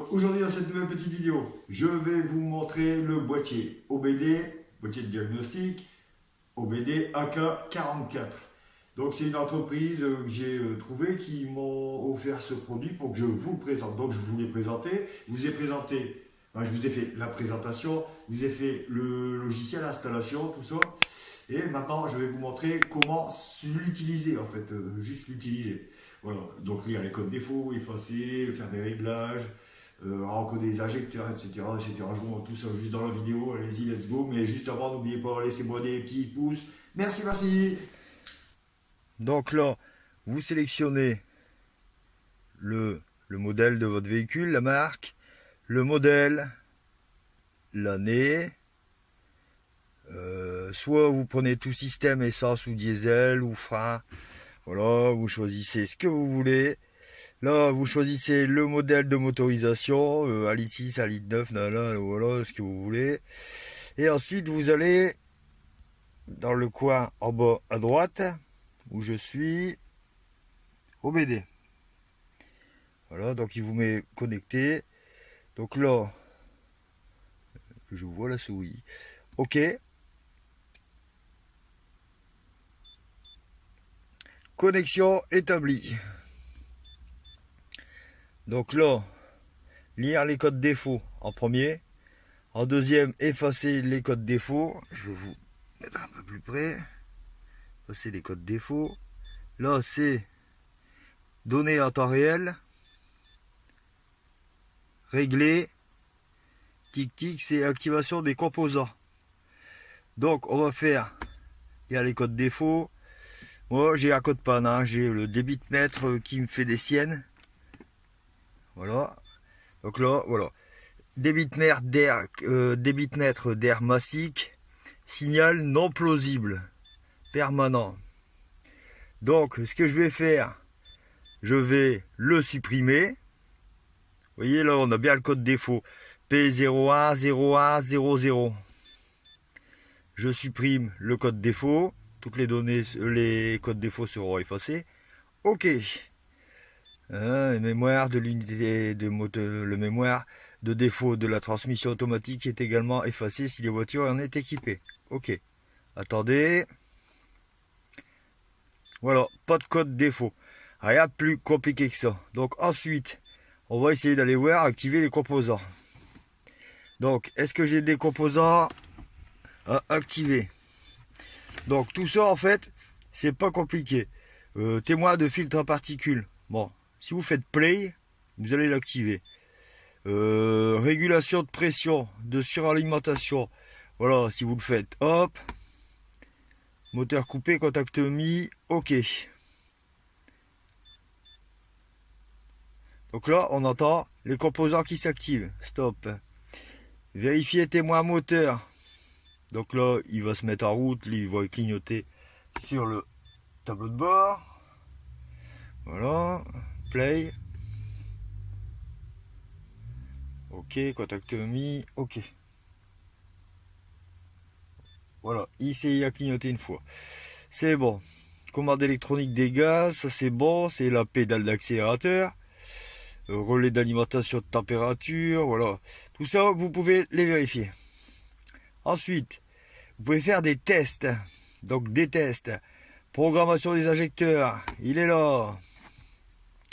Donc aujourd'hui dans cette nouvelle petite vidéo, je vais vous montrer le boîtier OBD, boîtier de diagnostic, OBD AK44. Donc c'est une entreprise que j'ai trouvée qui m'ont offert ce produit pour que je vous le présente. Donc je vous l'ai présenté, je vous ai présenté, je vous ai fait la présentation, je vous ai fait le logiciel, l'installation, tout ça. Et maintenant je vais vous montrer comment l'utiliser en fait, juste l'utiliser. Voilà, donc lire les codes défauts, effacer, faire des réglages, encoder des injecteurs, etc., etc. Je vous montre tout ça juste dans la vidéo, allez-y, let's go. Mais juste avant, n'oubliez pas, laissez-moi des petits pouces. Merci, merci. Donc là, vous sélectionnez le modèle de votre véhicule, la marque, le modèle, l'année. Soit vous prenez tout système, essence ou diesel ou frein. Voilà, vous choisissez ce que vous voulez. Là, vous choisissez le modèle de motorisation, 1 litre 6, 1 litre 9, voilà, ce que vous voulez. Et ensuite, vous allez dans le coin en bas à droite, où je suis, OBD. Voilà, donc il vous met connecté. Donc là, que je vois la souris. OK. Connexion établie. Donc là, lire les codes défauts en premier. En deuxième, effacer les codes défauts. Je vais vous mettre un peu plus près. Effacer les codes défauts. Là, c'est données en temps réel. Régler. Tic-tic, c'est activation des composants. Donc, on va faire, il y a les codes défauts. Moi, j'ai un code panne, j'ai le débitmètre qui me fait des siennes. Voilà. Donc là, voilà. Débitmètre d'air massique. Signal non plausible. Permanent. Donc, ce que je vais faire, je vais le supprimer. Vous voyez, là, on a bien le code défaut. P010100. Je supprime le code défaut. Toutes les données, les codes défauts seront effacés. OK. Le mémoire de l'unité de moteur, le mémoire de défaut de la transmission automatique est également effacé si les voitures en est équipées. OK. Attendez. Voilà, pas de code défaut. Rien de plus compliqué que ça. Donc ensuite, on va essayer d'aller voir activer les composants. Donc, est-ce que j'ai des composants à activer? Donc tout ça en fait, c'est pas compliqué. Témoin de filtre à particules. Bon, si vous faites play, vous allez l'activer. Régulation de pression, de suralimentation. Voilà, si vous le faites, hop. Moteur coupé, contact mis, OK. Donc là, on entend les composants qui s'activent. Stop. Vérifier témoin moteur. Donc là, il va se mettre en route, il va clignoter sur le tableau de bord. Voilà, play. OK, contact mis, OK. Voilà, il a clignoté une fois. C'est bon. Commande électronique des gaz, ça c'est bon, c'est la pédale d'accélérateur. Relais d'alimentation de température, voilà. Tout ça, vous pouvez les vérifier. Ensuite, vous pouvez faire des tests. Donc des tests. Programmation des injecteurs, il est là.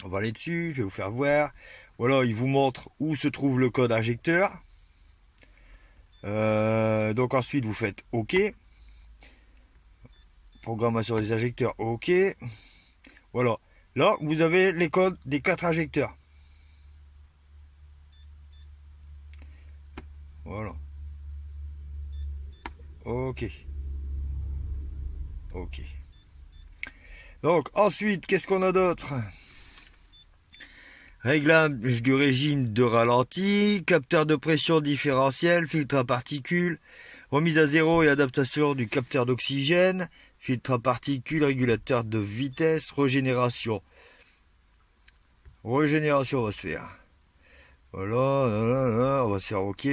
On va aller dessus, je vais vous faire voir. Voilà, il vous montre où se trouve le code injecteur. Donc ensuite, vous faites OK. Programmation des injecteurs, OK. Voilà. Là, vous avez les codes des 4 injecteurs. Voilà. OK. OK. Donc ensuite, qu'est-ce qu'on a d'autre? Réglage du régime de ralenti, capteur de pression différentiel, filtre à particules, remise à zéro et adaptation du capteur d'oxygène, filtre à particules, régulateur de vitesse, régénération. Régénération va se faire. Voilà, on va se faire OK.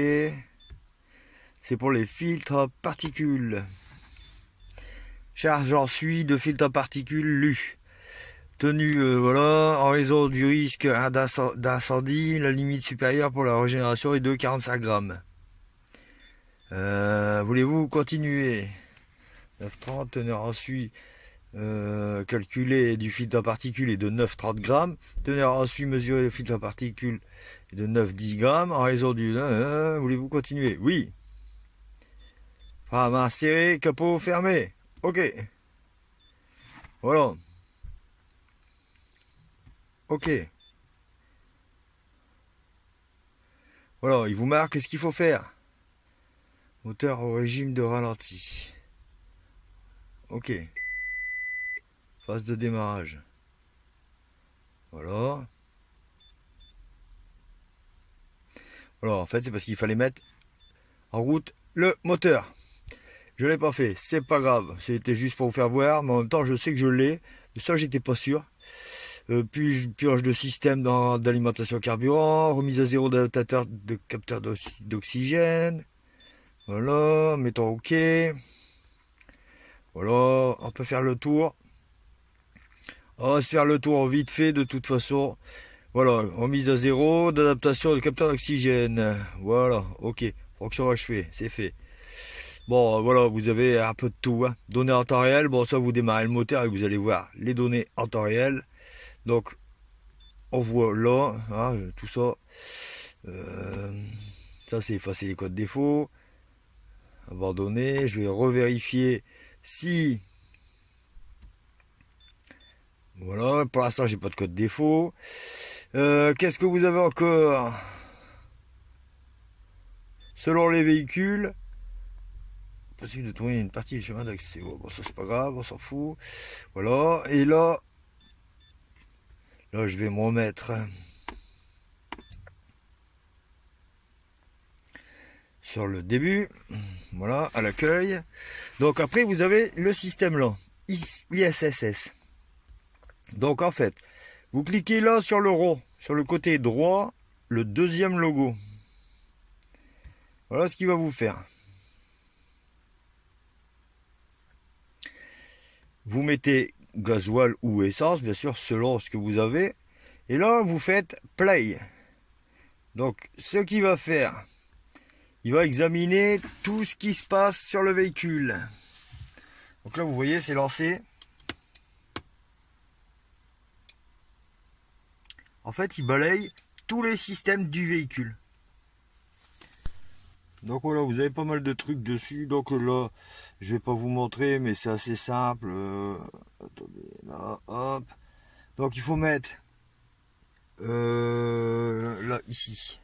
C'est pour les filtres à particules. Charge en suie de filtre à particules lu. Tenue, voilà, en raison du risque d'incendie, la limite supérieure pour la régénération est de 45 grammes. Voulez-vous continuer? 9,30, teneur ensuite calculée du filtre à particules est de 9,30 grammes. Teneur ensuite mesurée du filtre à particules est de 9,10 grammes. En raison du... voulez-vous continuer? Oui. Main serrée, capot fermé. Ok. Voilà. Ok. Voilà, il vous marque ce qu'il faut faire. Moteur au régime de ralenti. Ok. Phase de démarrage. Voilà. Voilà, en fait, c'est parce qu'il fallait mettre en route le moteur. Je l'ai pas fait, c'est pas grave. C'était juste pour vous faire voir, mais en même temps, je sais que je l'ai. Mais ça, j'étais pas sûr. Puis purge de système d'alimentation carburant, remise à zéro d'adaptateur de capteur d'oxygène. Voilà, mettons OK. Voilà, on peut faire le tour. On va se faire le tour vite fait de toute façon. Voilà, remise à zéro d'adaptation de capteur d'oxygène. Voilà, OK. Fonction achevée, c'est fait. Bon, voilà, vous avez un peu de tout. Hein. Données en temps réel, bon, ça vous démarrez le moteur et vous allez voir les données en temps réel. Donc, on voit là, hein, tout ça. Ça, c'est effacer les codes défauts. Abandonner. Je vais revérifier si... Voilà, pour l'instant, j'ai pas de code défaut. Qu'est-ce que vous avez encore? Selon les véhicules, possible de trouver une partie du chemin d'accès. Bon, ça, c'est pas grave, on s'en fout. Voilà, et là, je vais me remettre sur le début, voilà, à l'accueil. Donc après, vous avez le système là, ISSS. Donc en fait, vous cliquez là sur le rond, sur le côté droit, le deuxième logo. Voilà ce qu'il va vous faire. Vous mettez gasoil ou essence, bien sûr, selon ce que vous avez. Et là, vous faites play. Donc, ce qu'il va faire, il va examiner tout ce qui se passe sur le véhicule. Donc là, vous voyez, c'est lancé. En fait, il balaye tous les systèmes du véhicule. Donc voilà, vous avez pas mal de trucs dessus. Donc là, je vais pas vous montrer, mais c'est assez simple. Attendez, là, hop. Donc il faut mettre là, ici.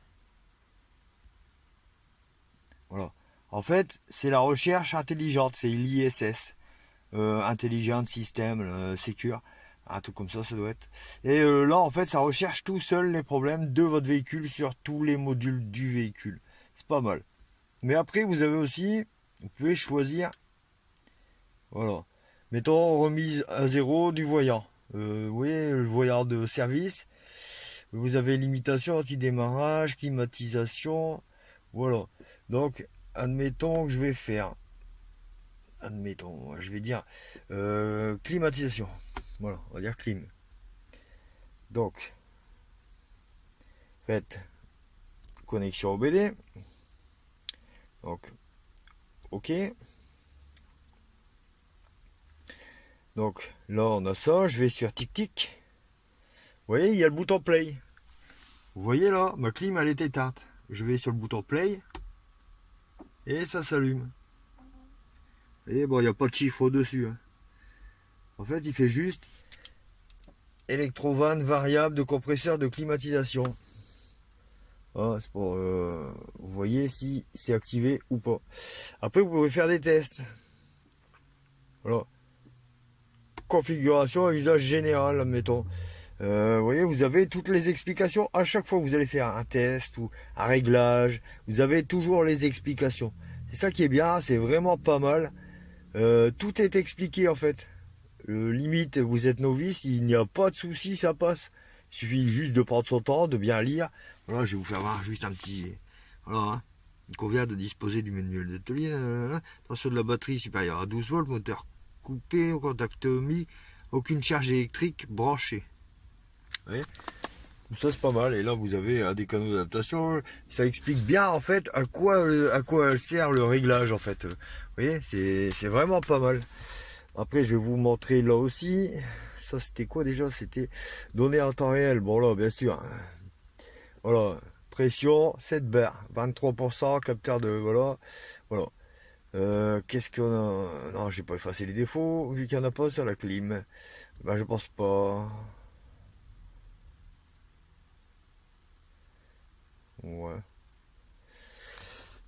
Voilà. En fait, c'est la recherche intelligente, c'est l'ISS. Intelligent System Secure. Un truc comme ça doit être. Et là, en fait, ça recherche tout seul les problèmes de votre véhicule sur tous les modules du véhicule. C'est pas mal. Mais après, vous avez aussi, vous pouvez choisir, voilà, mettons remise à zéro du voyant. Vous voyez, le voyant de service. Vous avez limitation, anti-démarrage, climatisation, voilà. Donc, admettons que je vais faire, je vais dire climatisation. Voilà, on va dire clim. Donc, faites connexion OBD. Donc, OK. Donc, là, on a ça. Je vais sur tic-tic. Vous voyez, il y a le bouton play. Vous voyez là, ma clim, elle est éteinte. Je vais sur le bouton play. Et ça s'allume. Et bon, il n'y a pas de chiffre au-dessus. Hein. En fait, il fait juste électrovanne variable de compresseur de climatisation. Ah, c'est pour vous voyez si c'est activé ou pas. Après, vous pouvez faire des tests. Voilà. Configuration à usage général, admettons. Vous voyez, vous avez toutes les explications. À chaque fois que vous allez faire un test ou un réglage, vous avez toujours les explications. C'est ça qui est bien, c'est vraiment pas mal. Tout est expliqué en fait. Limite, vous êtes novice, il n'y a pas de souci, ça passe. Il suffit juste de prendre son temps, de bien lire. Voilà, je vais vous faire voir juste un petit... Voilà, hein. Il convient de disposer du manuel d'atelier. Tension de la batterie supérieure à 12 volts, moteur coupé, contact mis. aucune charge électrique branchée. Vous voyez ? Ça c'est pas mal, et là vous avez des canaux d'adaptation, ça explique bien en fait à quoi sert le réglage en fait. Vous voyez, c'est vraiment pas mal. Après je vais vous montrer là aussi, ça c'était quoi déjà, c'était données en temps réel, bon là bien sûr, voilà, pression, 7 bar, 23%, capteur de, voilà. Qu'est-ce qu'on a, non j'ai pas effacé les défauts, vu qu'il n'y en a pas sur la clim, ben je pense pas. Ouais.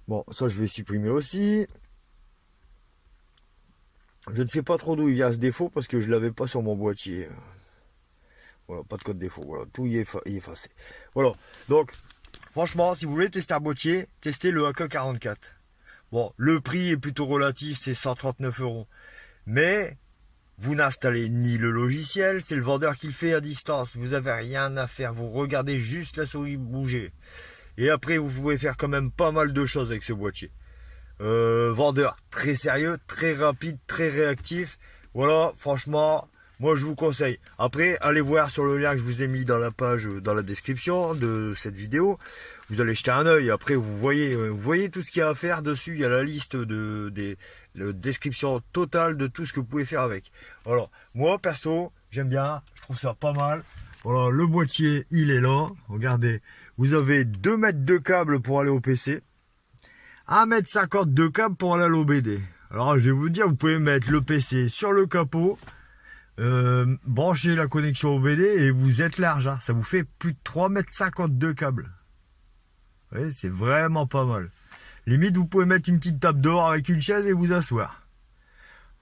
Bon, ça je vais supprimer aussi. Je ne sais pas trop d'où il vient ce défaut parce que je l'avais pas sur mon boîtier. Voilà, pas de code défaut. Voilà, tout y est effacé. Voilà. Donc, franchement, si vous voulez tester un boîtier, testez le AK44. Bon, le prix est plutôt relatif, c'est 139 €. Mais vous n'installez ni le logiciel, c'est le vendeur qui le fait à distance. Vous avez rien à faire. Vous regardez juste la souris bouger. Et après, vous pouvez faire quand même pas mal de choses avec ce boîtier. Vendeur très sérieux, très rapide, très réactif. Voilà, franchement, moi je vous conseille. Après, allez voir sur le lien que je vous ai mis dans la page, dans la description de cette vidéo. Vous allez jeter un œil. Après, vous voyez tout ce qu'il y a à faire dessus. Il y a la liste la description totale de tout ce que vous pouvez faire avec. Voilà, moi perso, j'aime bien. Je trouve ça pas mal. Voilà, le boîtier, il est là. Regardez, vous avez 2 mètres de câble pour aller au PC. 1,50 m de câble pour aller à l'OBD. Alors, je vais vous dire, vous pouvez mettre le PC sur le capot, brancher la connexion OBD et vous êtes large. Hein. Ça vous fait plus de 3,50 m de câble. Vous voyez, c'est vraiment pas mal. Limite, vous pouvez mettre une petite table dehors avec une chaise et vous asseoir.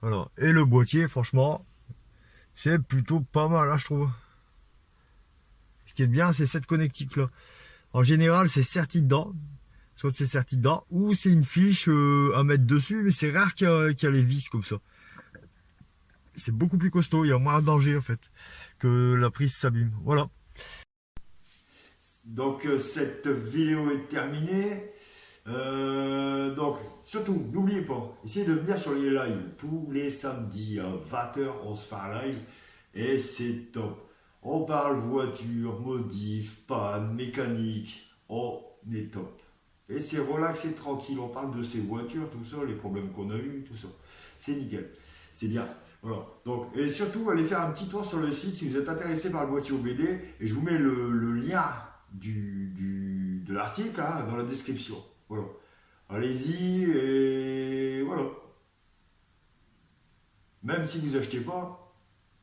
Voilà. Et le boîtier, franchement, c'est plutôt pas mal, hein, je trouve. Ce qui est bien, c'est cette connectique-là. En général, c'est serti dedans. Soit c'est serti dedans, ou c'est une fiche à mettre dessus, mais c'est rare qu'il y a les vis comme ça. C'est beaucoup plus costaud, il y a moins de danger en fait, que la prise s'abîme. Voilà. Donc cette vidéo est terminée. Donc surtout, n'oubliez pas, essayez de venir sur les lives. Tous les samedis à 20 h, on se fait un live et c'est top. On parle voiture, modif, panne, mécanique, on est top. Et c'est relax et tranquille, on parle de ces voitures, tout ça, les problèmes qu'on a eu, tout ça. C'est nickel, c'est bien. Voilà. Donc, et surtout, allez faire un petit tour sur le site si vous êtes intéressé par le boîtier OBD. Et je vous mets le lien de l'article hein, dans la description. Voilà. Allez-y et voilà. Même si vous achetez pas,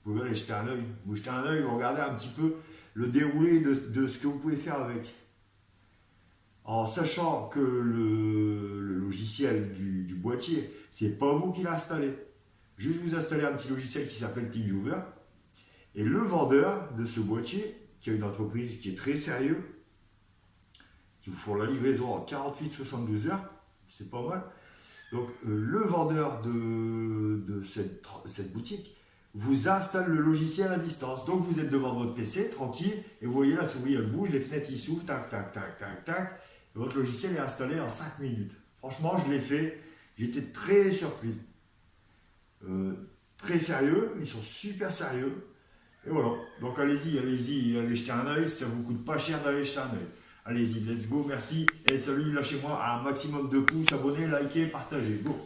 vous pouvez aller jeter un œil. Vous jetez un œil, vous regardez un petit peu le déroulé de ce que vous pouvez faire avec. En sachant que le logiciel du boîtier, c'est pas vous qui l'avez installé. Juste vous installez un petit logiciel qui s'appelle TeamViewer. Et le vendeur de ce boîtier, qui a une entreprise qui est très sérieuse, qui vous font la livraison en 48-72 heures, c'est pas mal. Donc le vendeur de cette boutique vous installe le logiciel à distance. Donc vous êtes devant votre PC, tranquille, et vous voyez la souris elle bouge, les fenêtres ils s'ouvrent, tac, tac, tac, tac, tac. Votre logiciel est installé en 5 minutes. Franchement, je l'ai fait. J'étais très surpris. Très sérieux. Ils sont super sérieux. Et voilà. Donc allez-y, allez jeter un œil. Ça vous coûte pas cher d'aller jeter un œil. Allez-y, let's go, merci. Et salut, lâchez-moi un maximum de pouces, abonnez, likez, partagez. Go.